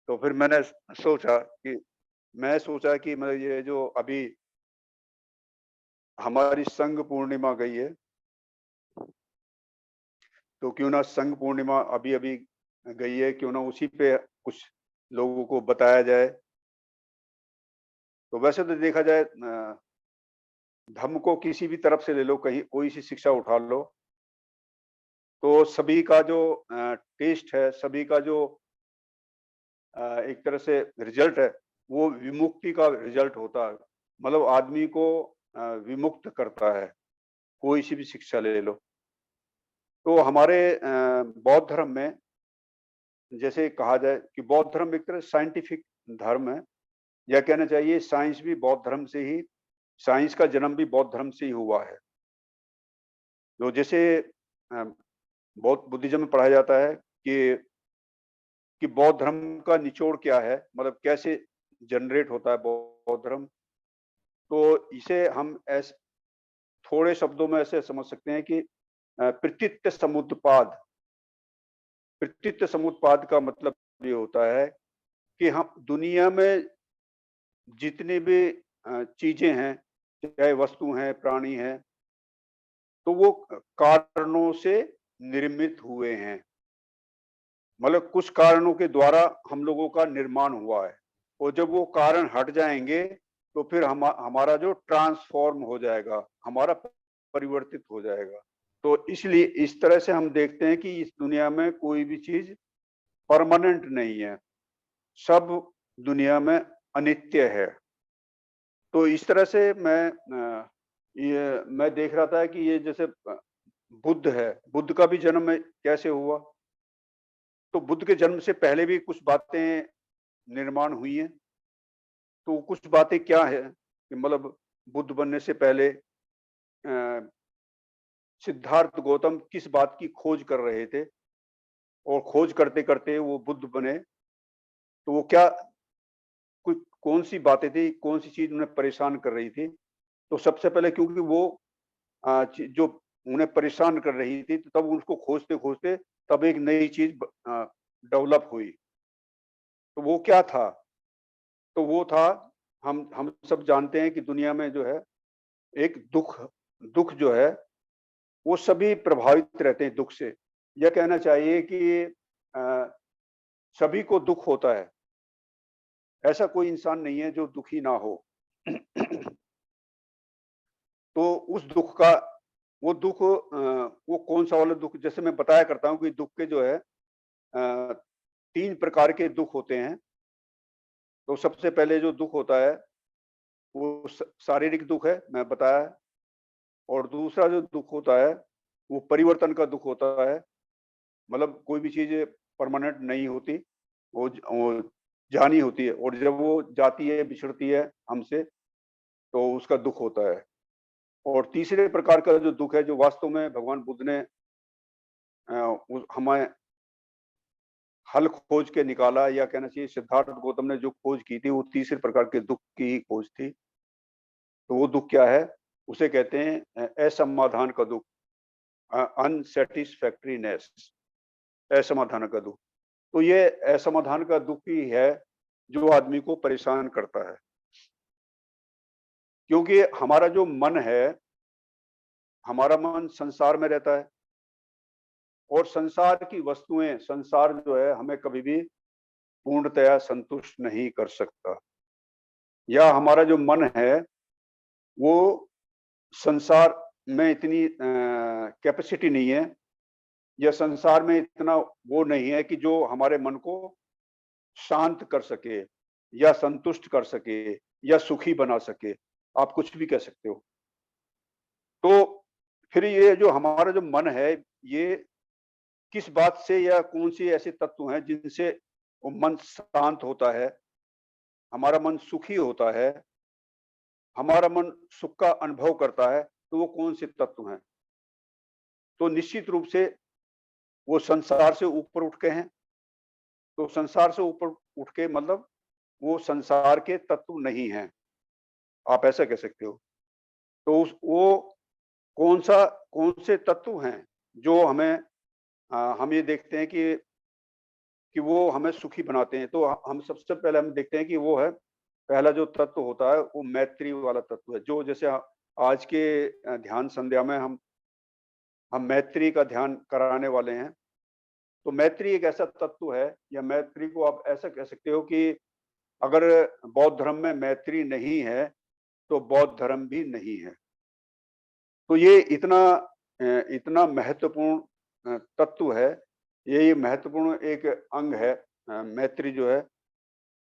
तो फिर मैं सोचा कि मतलब ये जो अभी हमारी संघ पूर्णिमा गई है, तो क्यों ना संघ पूर्णिमा अभी-अभी गई है, क्यों ना उसी पे कुछ लोगों को बताया जाए। तो वैसे तो देखा जाए धर्म को किसी भी तरफ से ले लो, कहीं कोई सी शिक्षा उठा लो, तो सभी का जो टेस्ट है, सभी का जो एक तरह से रिजल्ट है, वो विमुक्ति का रिजल्ट होता है। मतलब आदमी को विमुक्त करता है, कोई सी भी शिक्षा ले लो। तो हमारे बौद्ध धर्म में जैसे कहा जाए कि बौद्ध धर्म एक तरह साइंटिफिक धर्म है, या कहना चाहिए साइंस भी बौद्ध धर्म से ही, साइंस का जन्म भी बौद्ध धर्म से ही हुआ है। तो जैसे बौद्ध बुद्धिज्म में पढ़ाया जाता है कि बौद्ध धर्म का निचोड़ क्या है, मतलब कैसे जनरेट होता है बौद्ध धर्म। तो इसे हम ऐसे थोड़े शब्दों में ऐसे समझ सकते हैं कि प्रतीत्य समुत्पाद। प्रतीत्य समुत्पाद का मतलब ये होता है कि हम दुनिया में जितनी भी चीजें हैं, चाहे वस्तु हैं, प्राणी हैं, तो वो कारणों से निर्मित हुए हैं। मतलब कुछ कारणों के द्वारा हम लोगों का निर्माण हुआ है, और जब वो कारण हट जाएंगे तो फिर हमारा जो ट्रांसफॉर्म हो जाएगा, हमारा परिवर्तित हो जाएगा। तो इसलिए इस तरह से हम देखते हैं कि इस दुनिया में कोई भी चीज परमानेंट नहीं है, सब दुनिया में अनित्य है। तो इस तरह से मैं देख रहा था कि ये जैसे बुद्ध है, बुद्ध का भी जन्म कैसे हुआ। तो बुद्ध के जन्म से पहले भी कुछ बातें निर्माण हुई हैं। तो कुछ बातें क्या है कि मतलब बुद्ध बनने से पहले सिद्धार्थ गौतम किस बात की खोज कर रहे थे, और खोज करते करते वो बुद्ध बने। तो वो क्या, कुछ कौन सी बातें थी, कौन सी चीज उन्हें परेशान कर रही थी। तो सबसे पहले क्योंकि वो जो उन्हें परेशान कर रही थी, तो तब उसको खोजते खोजते तब एक नई चीज डेवलप हुई। तो वो क्या था? तो वो था, हम सब जानते हैं कि दुनिया में जो है एक दुख, दुख जो है वो सभी प्रभावित रहते हैं दुख से। यह कहना चाहिए कि अ, सभी को दुख होता है, ऐसा कोई इंसान नहीं है जो दुखी ना हो। तो उस दुख का, वो दुख वो कौन सा वाला दुख, जैसे मैं बताया करता हूँ कि दुख के जो है 3 प्रकार के दुख होते हैं। तो सबसे पहले जो दुख होता है वो शारीरिक दुख है, मैं बताया। और दूसरा जो दुख होता है वो परिवर्तन का दुख होता है। मतलब कोई भी चीज परमानेंट नहीं होती, वो जानी होती है, और जब वो जाती है, बिछड़ती है हमसे, तो उसका दुख होता है। और तीसरे प्रकार का जो दुख है, जो वास्तव में भगवान बुद्ध ने हमें हल खोज के निकाला, या कहना चाहिए सिद्धार्थ गौतम ने जो खोज की थी, वो तीसरे प्रकार के दुख की ही खोज थी। तो वो दुख क्या है? उसे कहते हैं असमाधान का दुख, अनसेटिस्फैक्ट्रीनेस, असमाधान का दुख। तो ये असमाधान का दुख ही है जो आदमी को परेशान करता है, क्योंकि हमारा जो मन है, हमारा मन संसार में रहता है, और संसार की वस्तुएं, संसार जो है हमें कभी भी पूर्णतया संतुष्ट नहीं कर सकता। या हमारा जो मन है वो संसार में इतनी कैपेसिटी नहीं है, या संसार में इतना वो नहीं है कि जो हमारे मन को शांत कर सके, या संतुष्ट कर सके, या सुखी बना सके। आप कुछ भी कह सकते हो। तो फिर ये जो हमारा जो मन है, ये किस बात से, या कौन सी ऐसे तत्व हैं जिनसे वो मन शांत होता है, हमारा मन सुखी होता है, हमारा मन सुख का अनुभव करता है, तो वो कौन से तत्व हैं? तो निश्चित रूप से वो संसार से ऊपर उठ के हैं। तो संसार से ऊपर उठ के मतलब वो संसार के तत्व नहीं हैं, आप ऐसा कह सकते हो। तो उस वो कौन से तत्व हैं जो हमें हम ये देखते हैं कि कि वो हमें सुखी बनाते हैं। तो हम सबसे पहले हम देखते हैं कि वो है, पहला जो तत्व होता है वो मैत्री वाला तत्व है, जो जैसे आज के ध्यान संध्या में हम मैत्री का ध्यान कराने वाले हैं। तो मैत्री एक ऐसा तत्व है, या मैत्री को आप ऐसा कह सकते हो कि अगर बौद्ध धर्म में मैत्री नहीं है तो बौद्ध धर्म भी नहीं है। तो ये इतना महत्वपूर्ण तत्व है, ये महत्वपूर्ण एक अंग है मैत्री जो है,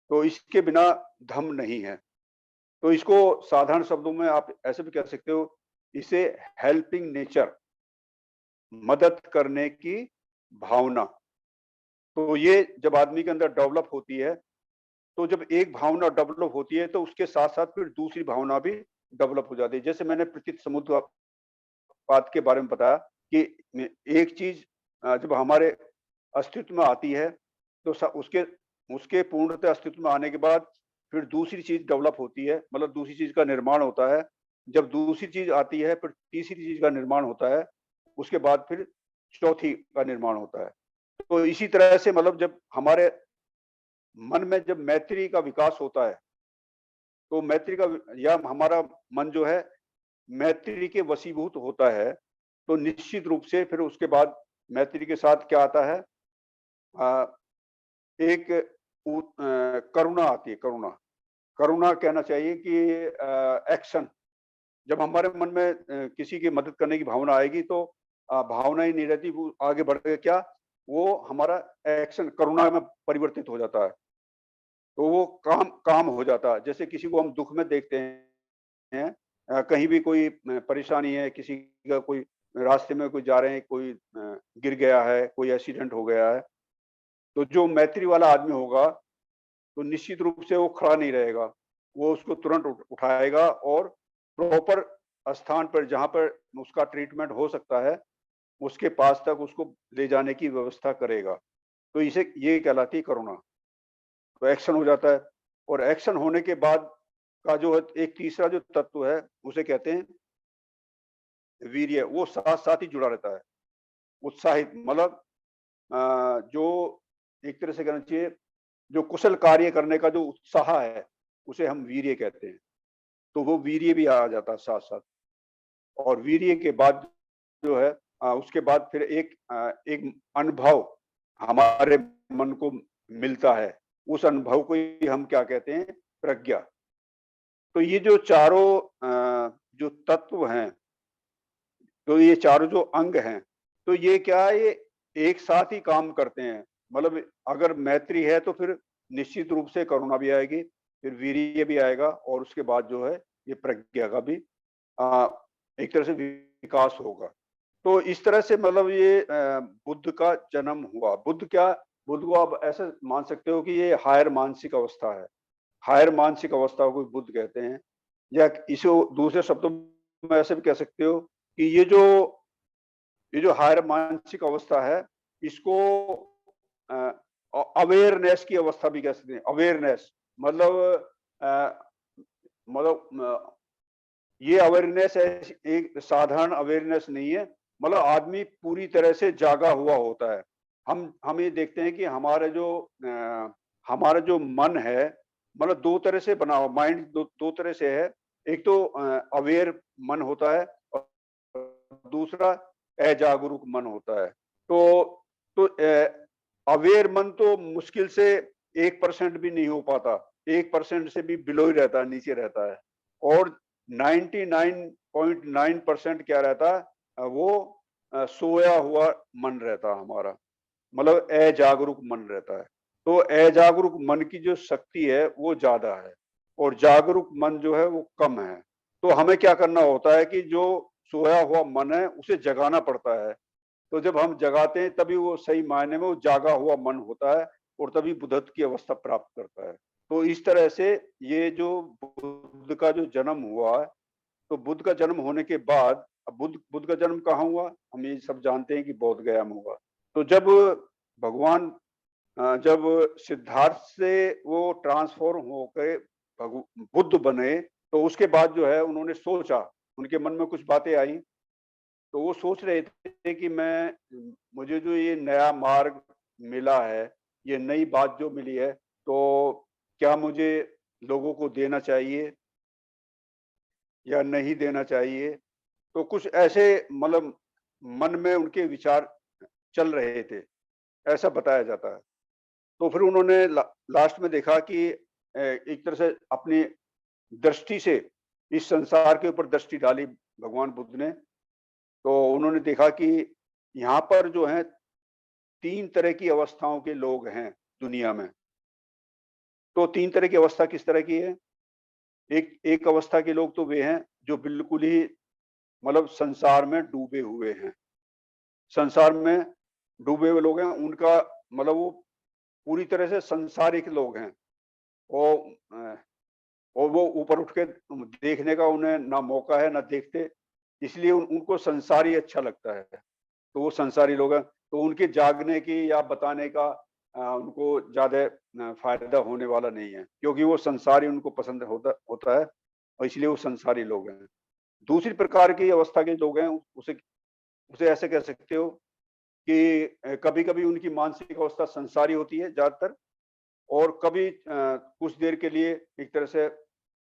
तो इसके बिना धम्म नहीं है। तो इसको साधारण शब्दों में आप ऐसे भी कह सकते हो, इसे हेल्पिंग नेचर, मदद करने की भावना। तो ये जब आदमी के अंदर डेवलप होती है, तो जब एक भावना डेवलप होती है तो उसके साथ-साथ फिर दूसरी भावना भी डेवलप हो जाती है। जैसे मैंने प्रतीत समुद्रपात के बारे में बताया कि एक चीज़ जब हमारे अस्तित्व में आती है, तो उसके उसके पूर्णतः अस्तित्व में आने के बाद फिर दूसरी चीज़ डेवलप होती है, मतलब दूसरी चीज़ का निर्माण होता है। जब दूसरी चीज़ आती है, फिर तीसरी चीज़ का निर्माण होता है, उसके बाद फिर चौथी का निर्माण होता है। तो इसी तरह से मतलब जब हमारे मन में जब मैत्री का विकास होता है, तो मैत्री का या हमारा मन जो है मैत्री के वशीभूत होता है, तो निश्चित रूप से फिर उसके बाद मैत्री के साथ क्या आता है, अ, एक करुणा आती है, करुणा। करुणा कहना चाहिए कि एक्शन। जब हमारे मन में किसी की मदद करने की भावना आएगी तो भावना ही नहीं रहती, वो आगे बढ़ के क्या, वो हमारा एक्शन करुणा में परिवर्तित हो जाता है। तो वो काम काम हो जाता है। जैसे किसी को हम दुःख में देखते हैं, कहीं भी कोई परेशानी है, किसी का कोई रास्ते में कोई जा रहे हैं, कोई गिर गया है, कोई एक्सीडेंट हो गया है, तो जो मैत्री वाला आदमी होगा, तो निश्चित रूप से वो खड़ा नहीं रहेगा। वो उसको तुरंत उठाएगा और प्रॉपर स्थान पर जहाँ पर उसका ट्रीटमेंट हो सकता है, उसके पास तक उसको ले जाने की व्यवस्था करेगा। तो इसे ये कहलाती है करुणा। तो एक्शन हो जाता है, और एक्शन होने के बाद का जो है एक तीसरा जो तत्व है, उसे कहते हैं वीर्य। वो साथ-साथ ही जुड़ा रहता है। उत्साहित मतलब जो एक तरह से कहना चाहिए, जो कुशल कार्य करने का जो उत्साह है, उसे हम वीर्य कहते हैं। तो वो वीर्य भी आ जाता है साथ-साथ। और वीर्य के बाद जो है उसके बाद फिर एक अनुभव हमारे मन को मिलता है। उस अनुभव को ही हम क्या कहते हैं, प्रज्ञा। तो ये जो चारों जो तत्व हैं, तो ये चारों जो अंग हैं, तो ये क्या है, ये एक साथ ही काम करते हैं। मतलब अगर मैत्री है तो फिर निश्चित रूप से करुणा भी आएगी, फिर वीर्य भी आएगा, और उसके बाद जो है ये प्रज्ञा का भी अ, एक तरह से विकास होगा। तो इस तरह से मतलब ये बुद्ध का जन्म हुआ। बुद्ध को आप ऐसे मान सकते हो कि ये हायर मानसिक अवस्था है। हायर मानसिक अवस्था को बुद्ध कहते हैं, या इसे दूसरे शब्दों में ऐसे भी कह सकते हो कि ये जो हायर मानसिक अवस्था है, इसको अवेयरनेस की अवस्था भी कह सकते हैं। अवेयरनेस मतलब मतलब ये अवेयरनेस एक साधारण अवेयरनेस नहीं है, मतलब आदमी पूरी तरह से जागा हुआ होता है। हम ये देखते हैं कि हमारा जो मन है, मतलब दो तरह से बना हुआ माइंड, दो तरह से है। एक तो अवेयर मन होता है, और दूसरा अजागरूक मन होता है। तो अवेयर मन तो मुश्किल से 1% भी नहीं हो पाता, 1% से भी बिलो ही रहता है, नीचे रहता है। और 99.9% क्या रहता है, वो सोया हुआ मन रहता है हमारा, मतलब अजागरूक मन रहता है। तो अजागरूक मन की जो शक्ति है वो ज्यादा है, और जागरूक मन जो है वो कम है। तो हमें क्या करना होता है कि जो सोया हुआ मन है उसे जगाना पड़ता है। तो जब हम जगाते हैं तभी वो सही मायने में वो जागा हुआ मन होता है, और तभी बुद्धत्व की अवस्था प्राप्त करता है। तो इस तरह से ये जो बुद्ध का जो जन्म हुआ है, तो बुद्ध का जन्म होने के बाद, अब बुद्ध का जन्म कहाँ हुआ, हम ये सब जानते हैं कि बोध गया में हुआ। तो जब भगवान जब सिद्धार्थ से वो ट्रांसफॉर्म होकर बुद्ध बने, तो उसके बाद जो है उन्होंने सोचा, उनके मन में कुछ बातें आई। तो वो सोच रहे थे कि मुझे जो ये नया मार्ग मिला है, ये नई बात जो मिली है, तो क्या मुझे लोगों को देना चाहिए या नहीं देना चाहिए? तो कुछ ऐसे मतलब मन में उनके विचार चल रहे थे, ऐसा बताया जाता है। तो फिर उन्होंने लास्ट में देखा कि एक तरह से अपनी दृष्टि से इस संसार के ऊपर दृष्टि डाली भगवान बुद्ध ने, तो उन्होंने देखा कि यहाँ पर जो है 3 तरह की अवस्थाओं के लोग हैं दुनिया में। तो 3 तरह की अवस्था किस तरह की है? एक एक अवस्था के लोग तो वे हैं जो बिल्कुल ही मतलब संसार में डूबे हुए हैं। संसार में डूबे हुए लोग हैं, उनका मतलब वो पूरी तरह से सांसारिक लोग हैं। वो अ, और वो ऊपर उठ के देखने का उन्हें ना मौका है, ना देखते, इसलिए उनको संसार ही अच्छा लगता है। तो वो संसारी लोग हैं, तो उनके जागने की या बताने का उनको ज़्यादा फ़ायदा होने वाला नहीं है, क्योंकि वो संसार ही उनको पसंद होता होता है और इसलिए वो संसारी लोग हैं। दूसरी प्रकार की अवस्था के लोग हैं, उसे उसे ऐसे कह सकते हो कि कभी-कभी उनकी मानसिक अवस्था संसारी होती है ज़्यादातर, और कभी कुछ देर के लिए एक तरह से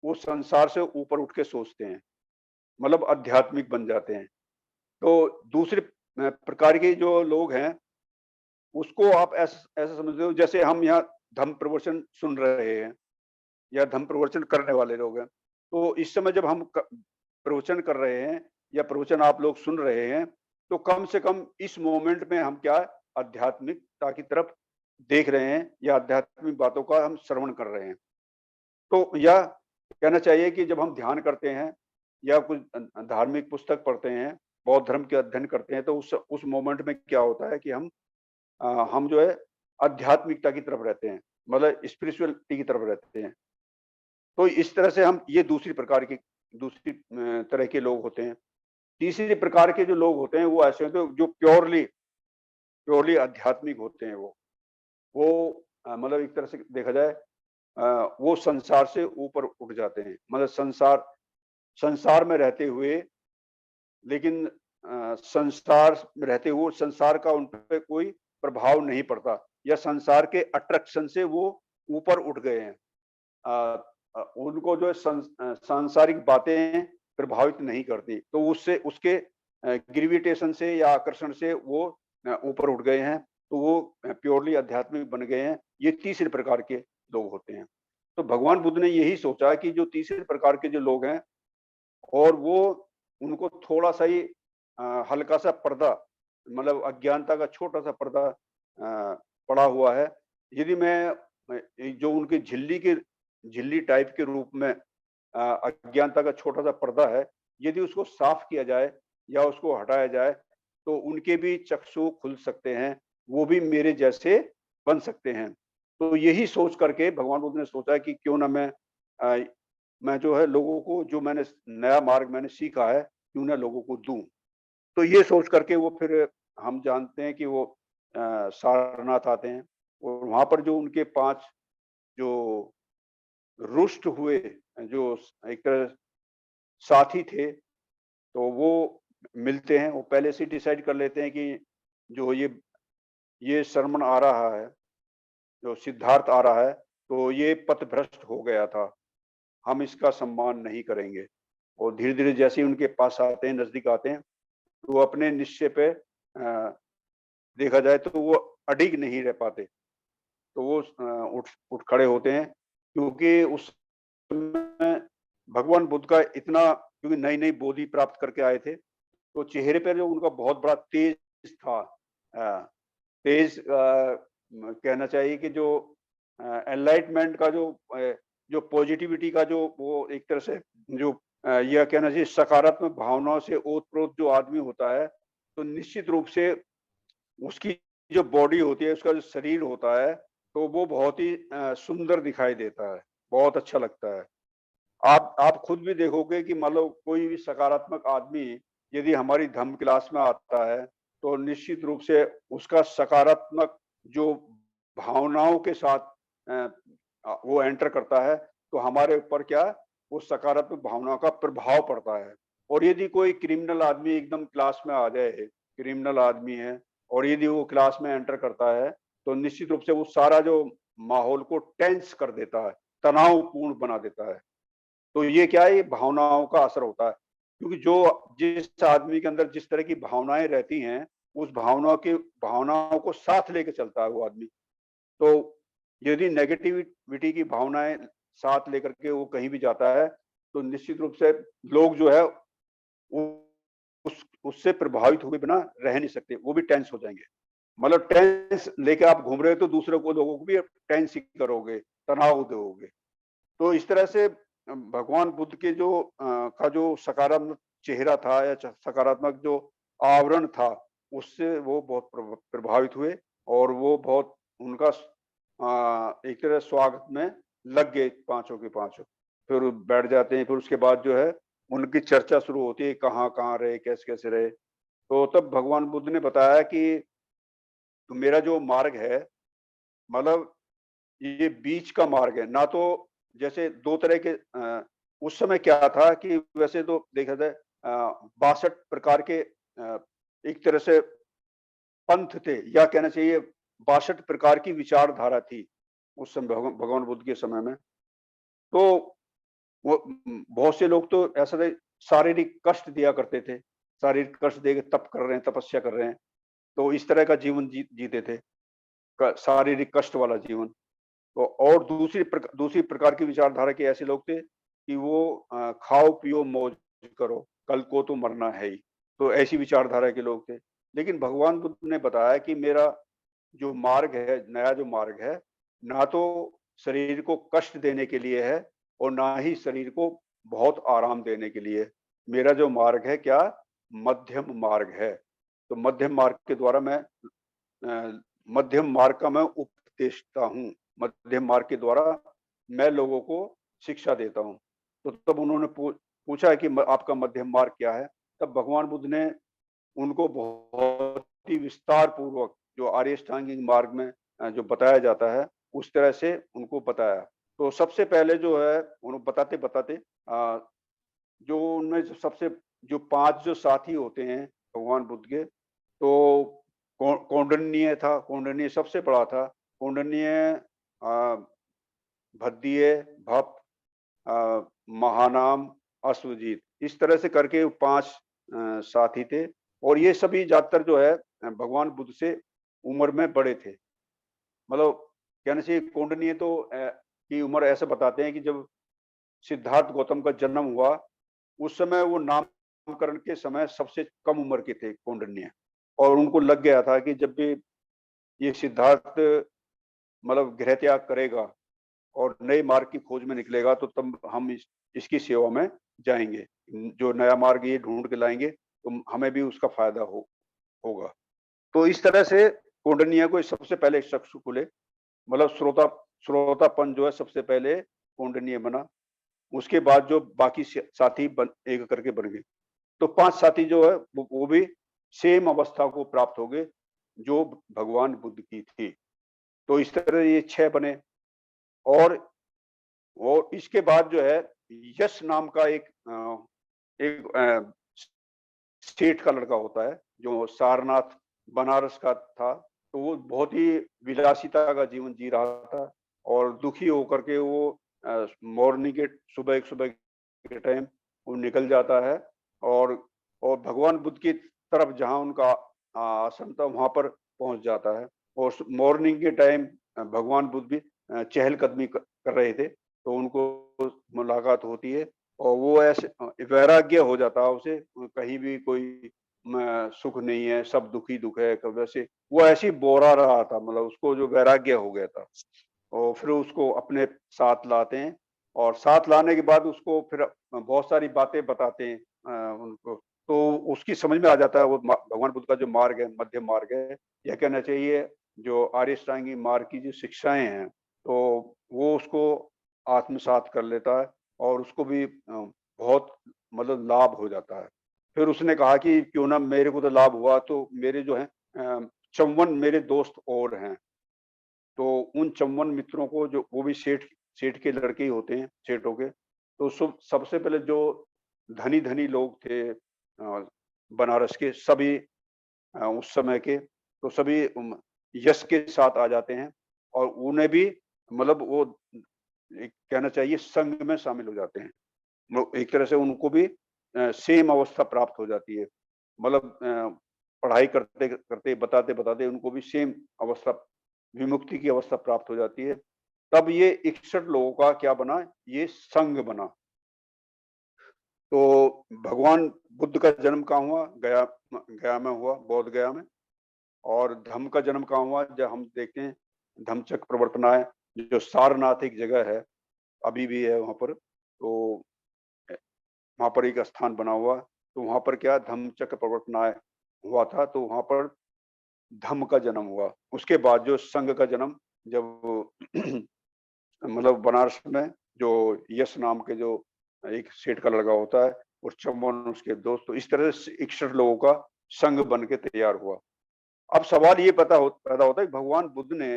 वो संसार से ऊपर उठ के सोचते हैं, मतलब आध्यात्मिक बन जाते हैं। तो दूसरे प्रकार के जो लोग हैं, उसको आप ऐसा समझ लो जैसे हम यहाँ धम्म प्रवचन सुन रहे हैं या धम्म प्रवचन करने वाले लोग हैं। तो इस समय जब हम प्रवचन कर रहे हैं या प्रवचन आप लोग सुन रहे हैं, तो कम से कम इस मोमेंट में हम क्या आध्यात्मिकता की तरफ देख रहे हैं या आध्यात्मिक बातों का हम श्रवण कर रहे हैं। तो यह कहना चाहिए कि जब हम ध्यान करते हैं या कुछ धार्मिक पुस्तक पढ़ते हैं, बौद्ध धर्म के अध्ययन करते हैं, तो उस मोमेंट में क्या होता है कि हम जो है आध्यात्मिकता की तरफ रहते हैं, मतलब स्पिरिचुअलिटी की तरफ रहते हैं। तो इस तरह से हम ये दूसरी तरह के लोग होते हैं। तीसरी प्रकार के जो लोग होते हैं वो ऐसे होते हैं जो प्योरली प्योरली आध्यात्मिक होते हैं वो मतलब एक तरह से देखा जाए वो संसार से ऊपर उठ जाते हैं, मतलब संसार संसार में रहते हुए, लेकिन संसार में रहते हुए संसार का उन पे कोई प्रभाव नहीं पड़ता या संसार के अट्रैक्शन से वो ऊपर उठ गए हैं। उनको जो है सांसारिक बातें प्रभावित नहीं करती, तो उससे उसके ग्रेविटेशन से या आकर्षण से वो ऊपर उठ गए हैं, तो वो प्योरली आध्यात्मिक बन गए हैं। ये तीसरे प्रकार के लोग होते हैं। तो भगवान बुद्ध ने यही सोचा कि जो तीसरे प्रकार के जो लोग हैं और वो उनको थोड़ा-सा ही हल्का-सा पर्दा, मतलब अज्ञानता का छोटा-सा पर्दा पड़ा हुआ है। यदि मैं जो उनकी झिल्ली टाइप के रूप में अज्ञानता का छोटा-सा पर्दा है, यदि उसको साफ किया जाए या उसको हटाया जाए, तो उनके भी चक्षु खुल सकते हैं, वो भी मेरे जैसे बन सकते हैं। तो यही सोच करके भगवान बुद्ध ने सोचा कि क्यों ना अ, मैं जो है लोगों को जो नया मार्ग मैंने सीखा है, क्यों ना लोगों को दूँ। तो ये सोच करके वो फिर हम जानते हैं कि वो सारनाथ आते हैं और वहाँ पर जो उनके 5 जो रुष्ट हुए जो एक तरह साथी थे, तो वो मिलते हैं। वो पहले से डिसाइड कर लेते हैं कि जो ये शरमन आ रहा है, जो सिद्धार्थ आ रहा है, तो ये पथभ्रष्ट हो गया था। हम इसका सम्मान नहीं करेंगे। और धीरे-धीरे जैसे ही उनके पास आते हैं, नज़दीक आते हैं, तो वो अपने निश्चय पे देखा जाए तो वो अडिग नहीं रह पाते। तो वो उठ उठ खड़े होते हैं, क्योंकि उस समय भगवान बुद्ध का इतना, क्योंकि नई-नई बोधि प्राप्त करके आए थे, तो चेहरे पे जो उनका बहुत बड़ा तेज था, तेज कहना चाहिए कि जो एनलाइटमेंट का जो पॉजिटिविटी का जो वो एक तरह से जो यह कहना चाहिए सकारात्मक भावनाओं से ओत-प्रोत जो आदमी होता है, तो निश्चित रूप से उसकी जो बॉडी होती है, उसका जो शरीर होता है, तो वो बहुत ही सुंदर दिखाई देता है, बहुत अच्छा लगता है। आप खुद भी देखोगे कि मान लो कोई भी सकारात्मक आदमी यदि हमारी धम्म क्लास में आता है, तो निश्चित रूप से उसका सकारात्मक जो भावनाओं के साथ वो एंटर करता है, तो हमारे ऊपर क्या वो सकारात्मक भावनाओं का प्रभाव पड़ता है। और यदि कोई क्रिमिनल आदमी एकदम क्लास में आ जाए, क्रिमिनल आदमी है और यदि वो क्लास में एंटर करता है, तो निश्चित रूप से वो सारा जो माहौल को टेंस कर देता है, तनावपूर्ण बना देता है। तो ये क्या है, ये भावनाओं का असर होता है, क्योंकि जो जिस आदमी के अंदर जिस तरह की भावनाएं रहती हैं, उस भावनाओं को साथ लेके चलता है वो आदमी। तो यदि नेगेटिविटी की भावनाएं साथ लेकर के वो कहीं भी जाता है, तो निश्चित रूप से लोग जो है वो उससे प्रभावित हुए बिना रह नहीं सकते, वो भी टेंस हो जाएंगे। मतलब टेंस लेके आप घूम रहे हो तो दूसरे को लोगों को भी टेंस ही करोगे, तनाव दोगे। तो इस तरह से भगवान बुद्ध के जो का जो सकारात्मक चेहरा था या सकारात्मक जो आवरण था, उससे वो बहुत प्रभावित हुए और वो बहुत उनका एक तरह स्वागत में लग गए पांचों के पांचों। फिर बैठ जाते हैं, फिर उसके बाद जो है उनकी चर्चा शुरू होती है, कहाँ कहाँ रहे, कैसे कैसे रहे। तो तब भगवान बुद्ध ने बताया कि तो मेरा जो मार्ग है, मतलब ये बीच का मार्ग है, ना तो जैसे दो तरह के उस समय क्या था कि वैसे तो देखा जाए 62 प्रकार के एक तरह से पंथ थे, या कहना चाहिए 62 प्रकार की विचारधारा थी उस समय भगवान बुद्ध के समय में। तो वो बहुत से लोग तो ऐसा थे, शारीरिक कष्ट दिया करते थे, शारीरिक कष्ट दे के तप कर रहे हैं, तपस्या कर रहे हैं, तो इस तरह का जीवन जीते थे, शारीरिक कष्ट वाला जीवन। तो और दूसरी प्रकार की विचारधारा के ऐसे लोग थे कि वो खाओ पियो मौज करो, कल को तो मरना है ही। तो ऐसी विचारधारा के लोग थे। लेकिन भगवान बुद्ध ने बताया कि मेरा जो मार्ग है, नया जो मार्ग है, ना तो शरीर को कष्ट देने के लिए है और ना ही शरीर को बहुत आराम देने के लिए। मेरा जो मार्ग है क्या, मध्यम मार्ग है। तो मध्यम मार्ग के द्वारा मैं मध्यम मार्ग का मैं उपदेष्टा हूँ। मध्यम मार्ग के द्वारा मैं लोगों को शिक्षा देता हूँ। तो तब उन्होंने पूछा कि आपका मध्यम मार्ग क्या है? तब भगवान बुद्ध ने उनको बहुत ही विस्तार पूर्वक जो आर्य अष्टांगिक मार्ग में जो बताया जाता है, उस तरह से उनको बताया। तो सबसे पहले जो है उन्हें बताते बताते जो उनमें जो सबसे जो 5 जो साथी होते हैं भगवान बुद्ध के, तो कौंडिन्य था, कौंडिन्य सबसे बड़ा था। कौंडिन्य, भद्दिय, भप, महानाम, अश्वजीत, इस तरह से करके 5 साथी थे। और ये सभी ज्यादातर जो है भगवान बुद्ध से उम्र में बड़े थे। मतलब कहने से कौंडिन्य तो की उम्र ऐसे बताते हैं कि जब सिद्धार्थ गौतम का जन्म हुआ, उस समय वो नामकरण के समय सबसे कम उम्र के थे कौंडिन्य। और उनको लग गया था कि जब भी ये सिद्धार्थ मतलब गृह त्याग करेगा और नए मार्ग की खोज में निकलेगा, तो तब हम इसकी सेवा में जाएंगे। जो नया मार्ग ये ढूंढ के लाएंगे तो हमें भी उसका फायदा होगा। तो इस तरह से कौंडिन्य को सबसे पहले चक्षु खुले, मतलब श्रोतापन जो है सबसे पहले कौंडिन्य बना। उसके बाद जो बाकी साथी एक करके बन गए। तो 5 साथी जो है वो भी सेम अवस्था को प्राप्त हो गए जो भगवान बुद्ध की थी। तो इस तरह ये 6 बने। और इसके बाद जो है यश नाम का एक सेठ का लड़का होता है, जो सारनाथ बनारस का था। तो वो बहुत ही विलासिता का जीवन जी रहा था और दुखी होकर के वो मॉर्निंग के सुबह के टाइम वो निकल जाता है और भगवान बुद्ध की तरफ जहाँ उनका आसन था वहां पर पहुंच जाता है। और मॉर्निंग के टाइम भगवान बुद्ध भी चहलकदमी कर रहे थे, तो उनको मुलाकात होती है और वो ऐसे वैराग्य हो जाता है उसे, कहीं भी कोई सुख नहीं है, सब दुखी दुख है। वैसे वो ऐसे ही बोरा रहा था, मतलब उसको जो वैराग्य हो गया था। और फिर उसको अपने साथ लाते हैं और साथ लाने के बाद उसको फिर बहुत सारी बातें बताते हैं उनको। तो उसकी समझ में आ जाता है वो भगवान बुद्ध का जो मार्ग है, मध्य मार्ग है, यह कहना चाहिए जो आर्य अष्टांगी मार्ग की जो शिक्षाएं हैं, तो वो उसको आत्मसात कर लेता है और उसको भी बहुत मतलब लाभ हो जाता है। फिर उसने कहा कि क्यों ना, मेरे को तो लाभ हुआ, तो मेरे जो है 54 मेरे दोस्त और हैं। तो उन 54 मित्रों को, जो वो भी सेठ के लड़के ही होते हैं, सेठों के। तो सबसे पहले जो धनी धनी लोग थे बनारस के सभी, उस समय के, तो सभी यश के साथ आ जाते हैं और उन्हें भी मतलब वो एक कहना चाहिए संघ में शामिल हो जाते हैं। वो एक तरह से उनको भी सेम अवस्था प्राप्त हो जाती है। मतलब पढ़ाई करते-करते, बताते-बताते उनको भी सेम अवस्था, विमुक्ति की अवस्था प्राप्त हो जाती है। तब ये 61 लोगों का क्या बना, ये संघ बना। तो भगवान बुद्ध का जन्म कहाँ हुआ? गया में हुआ, बोध गया में। और धम्म का जन्म कहाँ हुआ? जब हम देखते हैं धम्मचक्र प्रवर्तनाय, जो सारनाथ एक जगह है, अभी भी है वहाँ पर। तो वहाँ पर एक स्थान बना हुआ, तो वहाँ पर क्या धम्मचक्र प्रवर्तनाय हुआ था, तो वहाँ पर धम्म का जन्म हुआ। उसके बाद जो संघ का जन्म, जब मतलब बनारस में जो यश नाम के जो एक सेठ का लड़का होता है और 54 उसके दोस्त, तो इस तरह से 61 लोगों का संघ बन के तैयार हुआ। अब सवाल ये पैदा होता है कि भगवान बुद्ध ने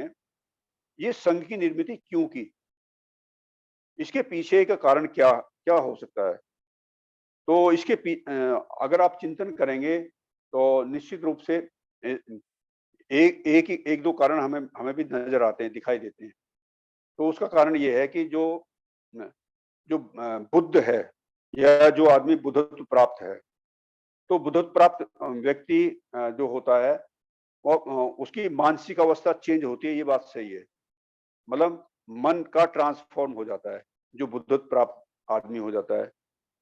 ये संघ की निर्मिति क्यों की? इसके पीछे का कारण क्या क्या हो सकता है? तो अगर आप चिंतन करेंगे तो निश्चित रूप से ए, एक दो कारण हमें हमें भी नजर आते हैं, दिखाई देते हैं। तो उसका कारण ये है कि जो बुद्ध है या जो आदमी बुद्धत्व प्राप्त है, तो बुद्धत्व प्राप्त व्यक्ति जो होता है वो उसकी मानसिक अवस्था चेंज होती है, ये बात सही है। मतलब मन का ट्रांसफॉर्म हो जाता है, जो बुद्धत्व प्राप्त आदमी हो जाता है।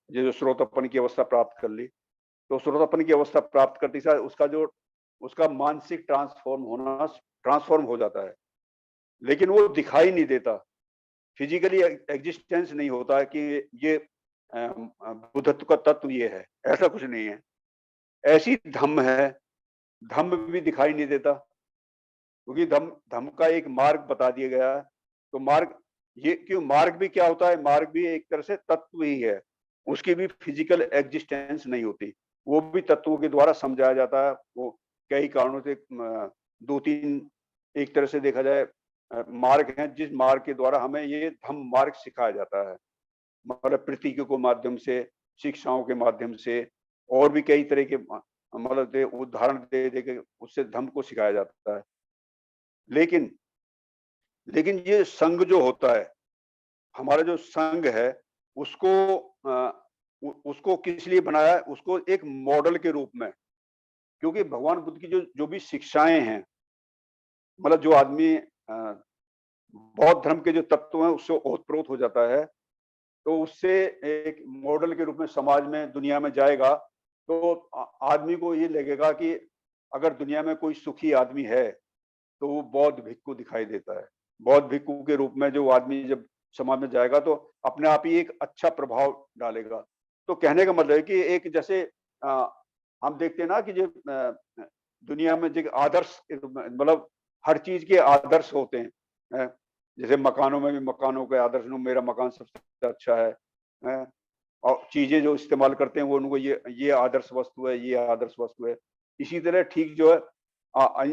ये जो श्रोतापन की अवस्था प्राप्त कर ली, तो श्रोतापन की अवस्था प्राप्त करते साथ उसका मानसिक ट्रांसफॉर्म हो जाता है, लेकिन वो दिखाई नहीं देता। फिजिकली एग्जिस्टेंस नहीं होता है कि ये बुद्धत्व का तत्व ये है, ऐसा कुछ नहीं है। ऐसी धम्म है, धम्म भी दिखाई नहीं देता, क्योंकि धम्म का एक मार्ग बता दिया गया है। तो मार्ग भी क्या होता है? मार्ग भी एक तरह से तत्व ही है, उसकी भी फिजिकल एग्जिस्टेंस नहीं होती, वो भी तत्वों के द्वारा समझाया जाता है। वो कई कारणों से 2-3 एक तरह से देखा जाए मार्ग हैं, जिस मार्ग के द्वारा हमें ये धम्म मार्ग सिखाया जाता है। मतलब प्रतीकों के माध्यम से, शिक्षाओं के माध्यम से, और भी कई तरह के मतलब उदाहरण दे के उससे धम्म को सिखाया जाता है। लेकिन लेकिन ये संघ जो होता है, हमारा जो संघ है, उसको उसको किस लिए बनाया है? उसको एक मॉडल के रूप में, क्योंकि भगवान बुद्ध की जो जो भी शिक्षाएं हैं, मतलब जो आदमी बौद्ध धर्म के जो तत्व हैं उससे ओतप्रोत हो जाता है, तो उससे एक मॉडल के रूप में समाज में, दुनिया में जाएगा, तो आदमी को ये लगेगा कि अगर दुनिया में कोई सुखी आदमी है, तो वो बौद्ध भिक्खु दिखाई देता है। बौद्ध भिक्खु के रूप में जो आदमी जब समाज में जाएगा, तो अपने आप ही एक अच्छा प्रभाव डालेगा। तो कहने का मतलब है कि एक जैसे अ, हम देखते हैं ना कि जो दुनिया में जो आदर्श मतलब हर चीज के आदर्श होते हैं। जैसे मकानों में भी मकानों के आदर्श, मेरा मकान सबसे अच्छा है। हैं? और चीजें जो इस्तेमाल करते हैं वो उनको ये आदर्श वस्तु है, ये आदर्श वस्तु है। इसी तरह ठीक जो है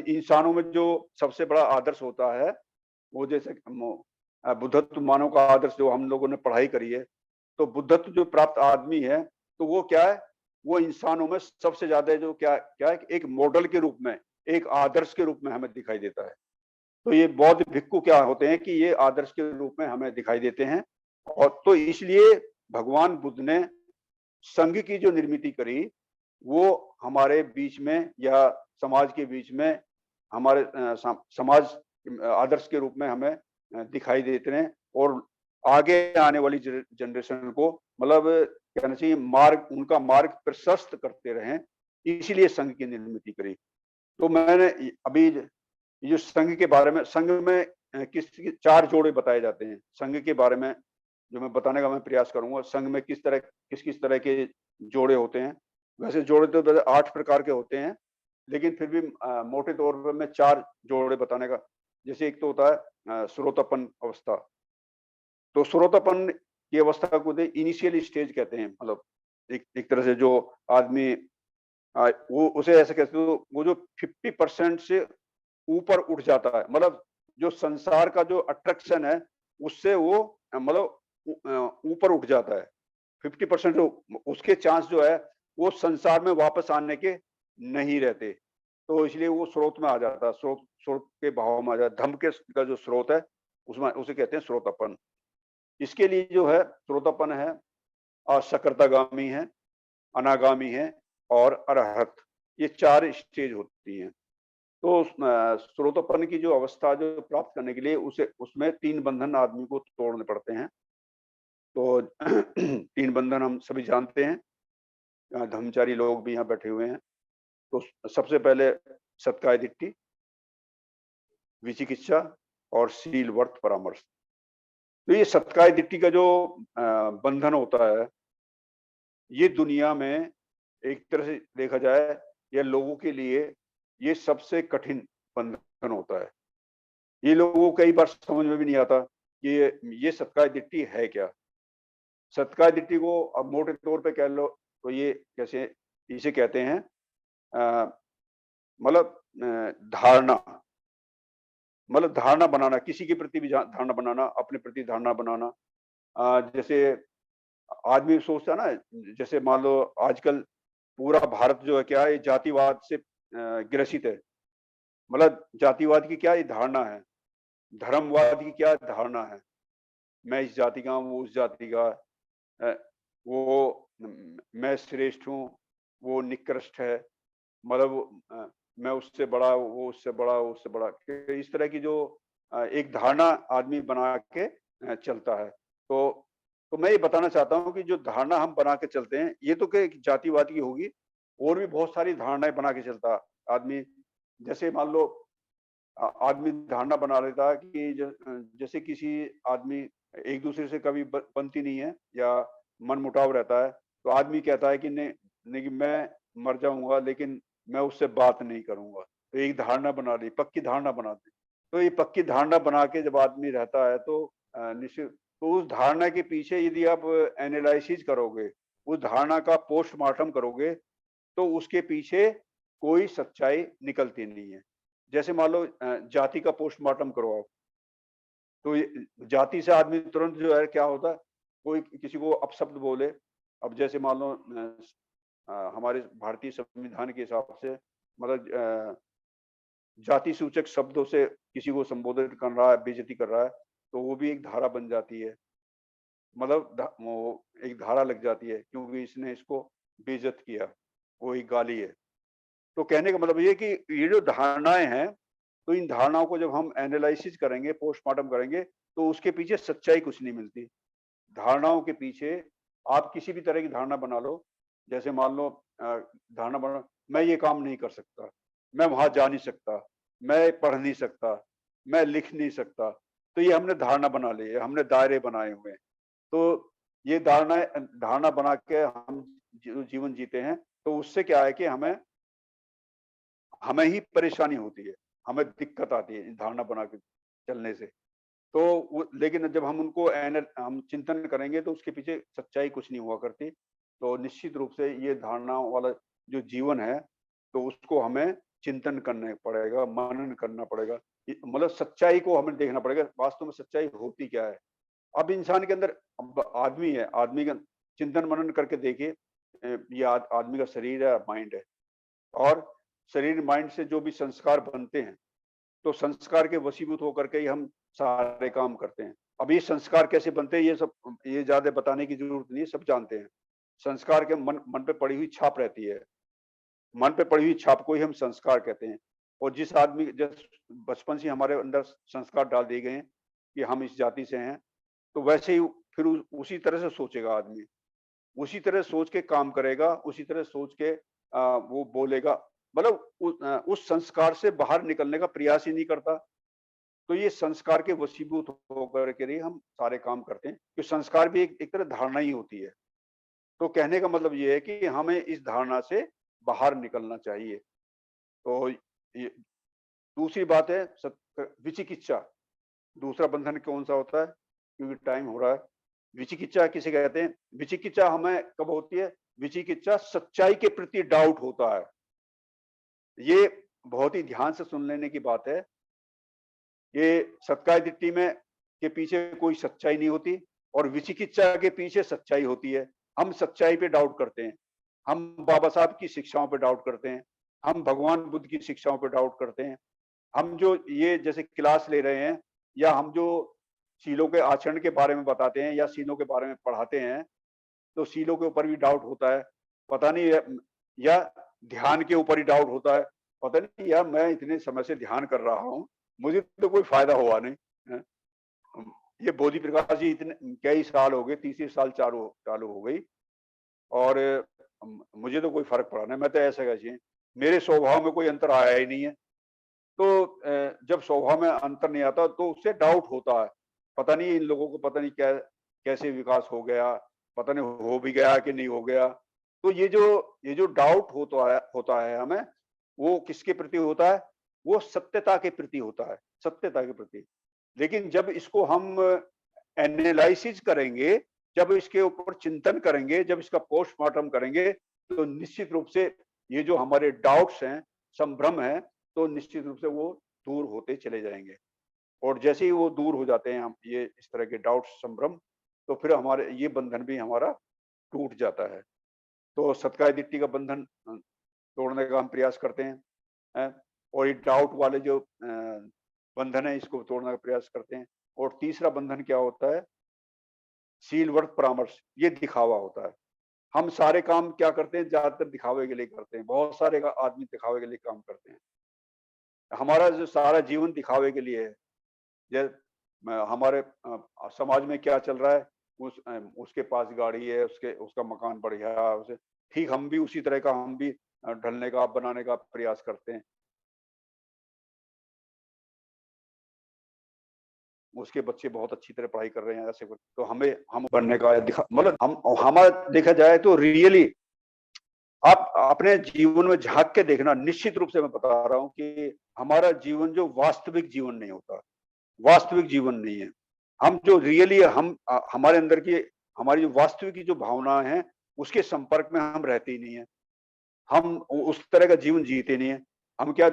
इंसानों में जो सबसे बड़ा आदर्श होता है, वो जैसे बुद्धत्व मानव का आदर्श जो हम लोगों ने पढ़ाई करी है, तो बुद्धत्व जो प्राप्त आदमी है, तो वो क्या है? वो इंसानों में सबसे ज्यादा जो क्या क्या है, एक मॉडल के रूप में, एक आदर्श के रूप में हमें दिखाई देता है। तो ये बौद्ध भिक्खु क्या होते हैं कि ये आदर्श के रूप में हमें दिखाई देते हैं। और तो इसलिए भगवान बुद्ध ने संघ की जो निर्मिति करी, वो हमारे बीच में या समाज के बीच में हमारे समाज आदर्श के रूप में हमें दिखाई देते हैं, और आगे आने वाली जनरेशन को मतलब कहना चाहिए उनका मार्ग प्रशस्त करते रहें, इसीलिए संघ की निर्मिति करी। तो मैंने अभी ये जो संघ के बारे में, संघ में किस 4 जोड़े बताए जाते हैं। संघ के बारे में जो मैं बताने का मैं प्रयास करूंगा, संघ में किस तरह के जोड़े होते हैं। वैसे जोड़े तो 8 प्रकार के होते हैं, लेकिन फिर भी मोटे तौर पर मैं 4 जोड़े बताने का, जैसे एक तो होता है श्रोतापन अवस्था। तो श्रोतापन की अवस्था को इनिशियल स्टेज कहते हैं। मतलब एक तरह से जो आदमी वो उसे ऐसे कहते हैं, वो जो 50% से ऊपर उठ जाता है, मतलब जो संसार का जो अट्रैक्शन है उससे वो मतलब ऊपर उठ जाता है। 50% जो उसके चांस जो है वो संसार में वापस आने के नहीं रहते। तो इसलिए वो स्रोत में आ जाता है, स्रोत स्रोत के भाव में आ जाता है। धम्म के का जो स्रोत है उसमें उसे कहते हैं स्रोतपन। इसके लिए जो है स्रोतपन है, असकृतगामी है, अनागामी है और अरहत, ये 4 स्टेज होती हैं। तो स्रोतपन की जो अवस्था जो प्राप्त करने के लिए उसे उसमें 3 बंधन आदमी को तोड़ने पड़ते हैं। तो 3 बंधन हम सभी जानते हैं, धर्मचारी लोग भी यहाँ बैठे हुए हैं। तो सबसे पहले सत्काय दिट्ठी, विचिकित्सा और शील वर्त परामर्श। तो ये सत्काय दिट्ठी का जो बंधन होता है, ये दुनिया में एक तरह से देखा जाए, ये लोगों के लिए ये सबसे कठिन बंधन होता है। ये लोगों को कई बार समझ में भी नहीं आता कि ये सत्काय दिट्ठी है क्या? सत्काय दिट्ठी को अब मोटे तौर पे कह लो तो ये कैसे इसे कहते हैं, मतलब धारणा, मतलब धारणा बनाना, किसी के प्रति भी धारणा बनाना, अपने प्रति धारणा बनाना। जैसे आदमी सोचता है ना, जैसे मान लो आजकल पूरा भारत जो है क्या है, जातिवाद से ग्रसित है। मतलब जातिवाद की क्या ये धारणा है, धर्मवाद की क्या धारणा है, मैं इस जाति का हूँ, वो उस जाति का, वो मैं श्रेष्ठ हूँ, वो निकृष्ट है, मतलब मैं उससे बड़ा, वो उससे बड़ा, वो उससे बड़ा, इस तरह की जो एक धारणा आदमी बना के चलता है। तो मैं ये बताना चाहता हूँ कि जो धारणा हम बना के चलते हैं, ये तो क्या जातिवाद की होगी, और भी बहुत सारी धारणाएं बना के चलता आदमी। जैसे मान लो आदमी धारणा बना लेता है कि जैसे किसी आदमी एक दूसरे से कभी बनती नहीं है या मनमुटाव रहता है, तो आदमी कहता है कि नहीं नहीं, कि मैं मर जाऊंगा लेकिन मैं उससे बात नहीं करूंगा। तो एक धारणा बना ली, पक्की धारणा बना दी। तो ये पक्की धारणा बना के जब आदमी रहता है तो निश्चित, तो उस धारणा के पीछे यदि आप एनालिसिस करोगे, उस धारणा का पोस्टमार्टम करोगे, तो उसके पीछे कोई सच्चाई निकलती नहीं है। जैसे मान लो जाति का पोस्टमार्टम करो आप, तो जाति से आदमी तुरंत जो है क्या होता है, कोई किसी को अपशब्द बोले। अब जैसे मान लो हमारे भारतीय संविधान के हिसाब से, मतलब जाति सूचक शब्दों से किसी को संबोधित कर रहा है, बेइज्जती कर रहा है, तो वो भी एक धारा बन जाती है। मतलब वो एक धारा लग जाती है क्योंकि इसने इसको बेइज्जत किया, वो एक गाली है। तो कहने का मतलब ये कि ये जो धारणाएं हैं, तो इन धारणाओं को जब हम एनालिसिस करेंगे, पोस्टमार्टम करेंगे, तो उसके पीछे सच्चाई कुछ नहीं मिलती। धारणाओं के पीछे आप किसी भी तरह की धारणा बना लो। जैसे मान लो धारणा बना, मैं ये काम नहीं कर सकता, मैं वहां जा नहीं सकता, मैं पढ़ नहीं सकता, मैं लिख नहीं सकता। तो ये हमने धारणा बना ली है, हमने दायरे बनाए हुए हैं। तो ये धारणा बना के हम जीवन जीते हैं, तो उससे क्या है कि हमें हमें ही परेशानी होती है, हमें दिक्कत आती है धारणा बना के चलने से। तो लेकिन जब हम उनको हम चिंतन करेंगे तो उसके पीछे सच्चाई कुछ नहीं हुआ करती। तो निश्चित रूप से ये धारणाओं वाला जो जीवन है, तो उसको हमें चिंतन करना पड़ेगा, मनन करना पड़ेगा। मतलब सच्चाई को हमें देखना पड़ेगा, वास्तव में सच्चाई होती क्या है। अब इंसान के अंदर, अब आदमी है, आदमी का चिंतन मनन करके देखिए, ये आदमी का शरीर है, माइंड है, और शरीर माइंड से जो भी संस्कार बनते हैं, तो संस्कार के वशीभूत होकर के ही हम सारे काम करते हैं। अब ये संस्कार कैसे बनते हैं, ये सब ये ज्यादा बताने की जरूरत नहीं है, सब जानते हैं। संस्कार के मन मन पे पड़ी हुई छाप रहती है, मन पे पड़ी हुई छाप को ही हम संस्कार कहते हैं। और जिस आदमी, जिस बचपन से हमारे अंदर संस्कार डाल दिए गए हैं कि हम इस जाति से हैं, तो वैसे ही फिर उसी तरह से सोचेगा आदमी, उसी तरह सोच के काम करेगा, उसी तरह सोच के वो बोलेगा। मतलब उस संस्कार से बाहर निकलने का प्रयास ही नहीं करता। तो ये संस्कार के वशीभूत होकर के ही हम सारे काम करते हैं, कि संस्कार भी एक तरह धारणा ही होती है। तो कहने का मतलब ये है कि हमें इस धारणा से बाहर निकलना चाहिए। तो ये दूसरी बात है विचिकित्सा। दूसरा बंधन कौन सा होता है, क्योंकि टाइम हो रहा है। विचिकित्सा किसे कहते हैं? विचिकित्सा हमें कब होती है? विचिकित्सा सच्चाई के प्रति डाउट होता है। ये बहुत ही ध्यान से सुन लेने की बात है। ये सत्काय दिट्ठी में के पीछे कोई सच्चाई नहीं होती, और विचिकित्सा के पीछे सच्चाई होती है। हम सच्चाई पे डाउट करते हैं, हम बाबा साहब की शिक्षाओं पे डाउट करते हैं, हम भगवान बुद्ध की शिक्षाओं पे डाउट करते हैं। हम जो ये जैसे क्लास ले रहे हैं या हम जो शीलों के आचरण के बारे में बताते हैं या शीलों के बारे में पढ़ाते हैं, तो शीलों के ऊपर भी डाउट होता है। पता नहीं या ध्यान के ऊपर ही डाउट होता है। पता नहीं यार, मैं इतने समय से ध्यान कर रहा हूँ, मुझे तो कोई फायदा हुआ नहीं है। ये बोधि प्रकाश जी इतने कई साल हो गए, तीसरे साल चालू चालू हो गई और मुझे तो कोई फर्क पड़ा नहीं। मैं तो ऐसा कैसे, मेरे स्वभाव में कोई अंतर आया ही नहीं है। तो जब स्वभाव में अंतर नहीं आता तो उससे डाउट होता है। पता नहीं इन लोगों को पता नहीं क्या कैसे विकास हो गया, पता नहीं हो भी गया कि नहीं हो गया। तो ये जो डाउट होता है हमें, वो किसके प्रति होता है? वो सत्यता के प्रति होता है, सत्यता के प्रति। लेकिन जब इसको हम एनालिसिस करेंगे, जब इसके ऊपर चिंतन करेंगे, जब इसका पोस्टमार्टम करेंगे, तो निश्चित रूप से ये जो हमारे डाउट्स हैं, संभ्रम है, तो निश्चित रूप से वो दूर होते चले जाएंगे। और जैसे ही वो दूर हो जाते हैं, हम ये इस तरह के डाउट्स, संभ्रम, तो फिर हमारे ये बंधन भी हमारा टूट जाता है। तो सत्काय दिट्ठी का बंधन तोड़ने का हम प्रयास करते हैं, हैं? और ये डाउट वाले जो बंधन है, इसको तोड़ने का प्रयास करते हैं। और तीसरा बंधन क्या होता है? शील व्रत परामर्श, ये दिखावा होता है। हम सारे काम क्या करते हैं? ज्यादातर दिखावे के लिए करते हैं। बहुत सारे आदमी दिखावे के लिए काम करते हैं। हमारा जो सारा जीवन दिखावे के लिए है। हमारे समाज में क्या चल रहा है, उसके पास गाड़ी है, उसका मकान बढ़िया है, उसे ठीक, हम भी उसी तरह का, हम भी ढलने का, बनाने का प्रयास करते हैं। उसके बच्चे बहुत अच्छी तरह पढ़ाई कर रहे हैं, ऐसे तो हम बनने का दिखा, मतलब हम हमारा देखा जाए तो रियली आप अपने जीवन में झांक के देखना। निश्चित रूप से मैं बता रहा हूँ कि हमारा जीवन जो वास्तविक जीवन नहीं होता, वास्तविक जीवन नहीं है। हम जो रियली हमारे अंदर की, हमारी जो वास्तविक की जो भावना है, उसके संपर्क में हम रहते ही नहीं है। हम उस तरह का जीवन जीते नहीं है। हम क्या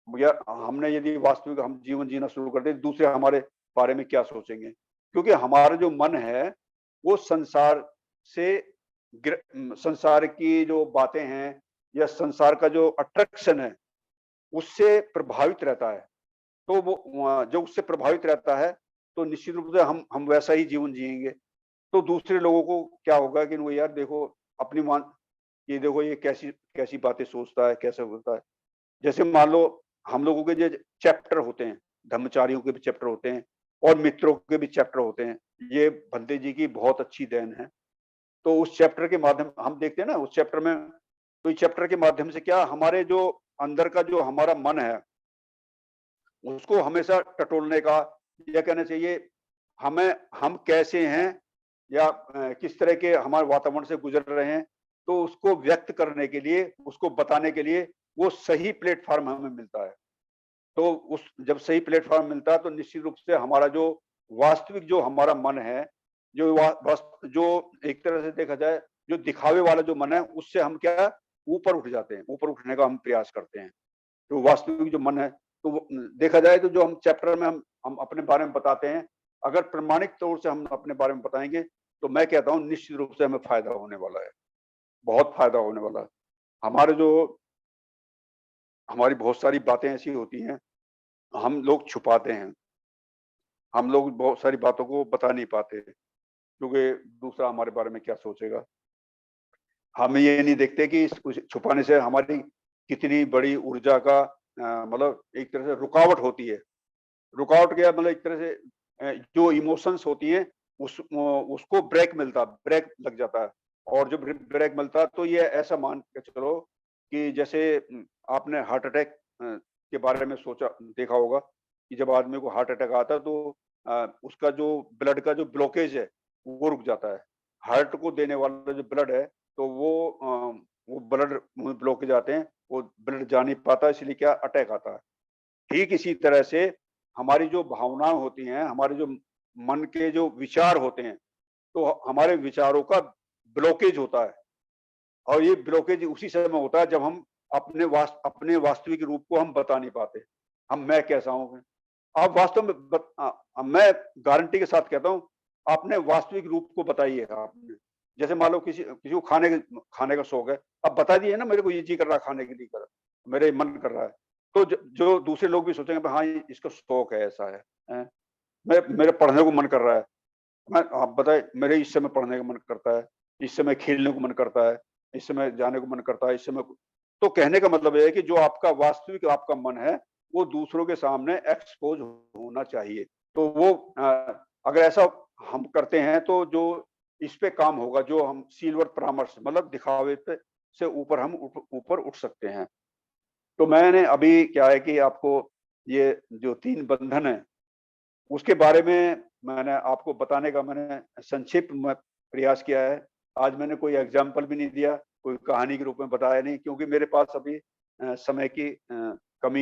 या हमने यदि वास्तविक हम जीवन जीना शुरू कर दे, दूसरे हमारे बारे में क्या सोचेंगे? क्योंकि हमारा जो मन है, वो संसार से संसार की जो बातें हैं या संसार का जो अट्रैक्शन है, उससे प्रभावित रहता है। तो वो जब उससे प्रभावित रहता है, तो निश्चित रूप से हम वैसा ही जीवन जिएंगे। तो दूसरे लोगों को क्या होगा कि वो यार देखो अपनी मान, ये देखो ये कैसी कैसी बातें सोचता है, कैसे होता है। जैसे मान लो हम लोगों के जो चैप्टर होते हैं, धर्मचारियों के भी चैप्टर होते हैं और मित्रों के भी चैप्टर होते हैं। ये भंते जी की बहुत अच्छी देन है। तो उस चैप्टर के माध्यम हम देखते हैं ना, उस चैप्टर में, तो इस चैप्टर के माध्यम से क्या हमारे जो अंदर का जो हमारा मन है, उसको हमेशा टटोलने का, या कहना चाहिए हम कैसे हैं या किस तरह के हमारे वातावरण से गुजर रहे हैं, तो उसको व्यक्त करने के लिए, उसको बताने के लिए वो सही प्लेटफॉर्म हमें मिलता है। तो उस जब सही प्लेटफॉर्म मिलता है, तो निश्चित रूप से हमारा जो वास्तविक जो हमारा मन है, जो एक तरह से देखा जाए, जो दिखावे वाला जो मन है, उससे हम क्या ऊपर उठ जाते हैं, ऊपर उठने का हम प्रयास करते हैं। तो वास्तविक जो मन है, तो वो देखा जाए तो जो हम चैप्टर में हम अपने बारे में बताते हैं, अगर प्रमाणिक तौर से हम अपने बारे में बताएंगे, तो मैं कहता हूँ निश्चित रूप से हमें फायदा होने वाला है, बहुत फायदा होने वाला है। हमारे जो हमारी बहुत सारी बातें ऐसी होती हैं, हम लोग छुपाते हैं, हम लोग बहुत सारी बातों को बता नहीं पाते, क्योंकि दूसरा हमारे बारे में क्या सोचेगा। हम ये नहीं देखते कि उस छुपाने से हमारी कितनी बड़ी ऊर्जा का मतलब एक तरह से रुकावट होती है। रुकावट क्या, मतलब एक तरह से जो इमोशंस होती हैं, उसको ब्रेक लग जाता है। और जब ब्रेक मिलता है, तो ये ऐसा मान के चलो कि जैसे आपने हार्ट अटैक के बारे में सोचा, देखा होगा कि जब आदमी को हार्ट अटैक आता है, तो उसका जो ब्लड का जो ब्लॉकेज है, वो रुक जाता है। हार्ट को देने वाला जो ब्लड है, तो वो ब्लड ब्लॉकेज आते हैं, वो ब्लड जा नहीं पाता, इसलिए क्या अटैक आता है। ठीक इसी तरह से हमारी जो भावनाएं होती हैं, हमारे जो मन के जो विचार होते हैं, तो हमारे विचारों का ब्लॉकेज होता है। और ये ब्लॉकेज उसी समय होता है जब हम अपने वास्तविक रूप को हम बता नहीं पाते। मैं कैसा हूँ, आप वास्तव में मैं गारंटी के साथ कहता हूँ, अपने वास्तविक रूप को बताइए आपने। जैसे मान लो किसी को खाने का शौक है, अब बता दिए ना मेरे को ये जी कर रहा है खाने के लिए मेरे मन कर रहा है, तो जो दूसरे लोग भी सोचेंगे हाँ इसका शौक है, ऐसा है, हैं? मेरे पढ़ने को मन कर रहा है, मैं आप बताए मेरे इस समय पढ़ने का मन करता है, इस समय खेलने को मन करता है, इस समय जाने को मन करता है, इस समय तो कहने का मतलब ये है कि जो आपका वास्तविक आपका मन है, वो दूसरों के सामने एक्सपोज़ होना चाहिए। तो वो अगर ऐसा हम करते हैं तो जो इस पे काम होगा, जो हम सिल्वर परामर्श मतलब दिखावे पे से ऊपर हम ऊपर उठ सकते हैं। तो मैंने अभी क्या है कि आपको ये जो 3 बंधन है उसके बारे में मैंने आपको बताने का मैंने संक्षिप्त में प्रयास किया है। आज मैंने कोई एग्ज़ाम्पल भी नहीं दिया, कोई कहानी के रूप में बताया नहीं क्योंकि मेरे पास अभी समय की कमी है।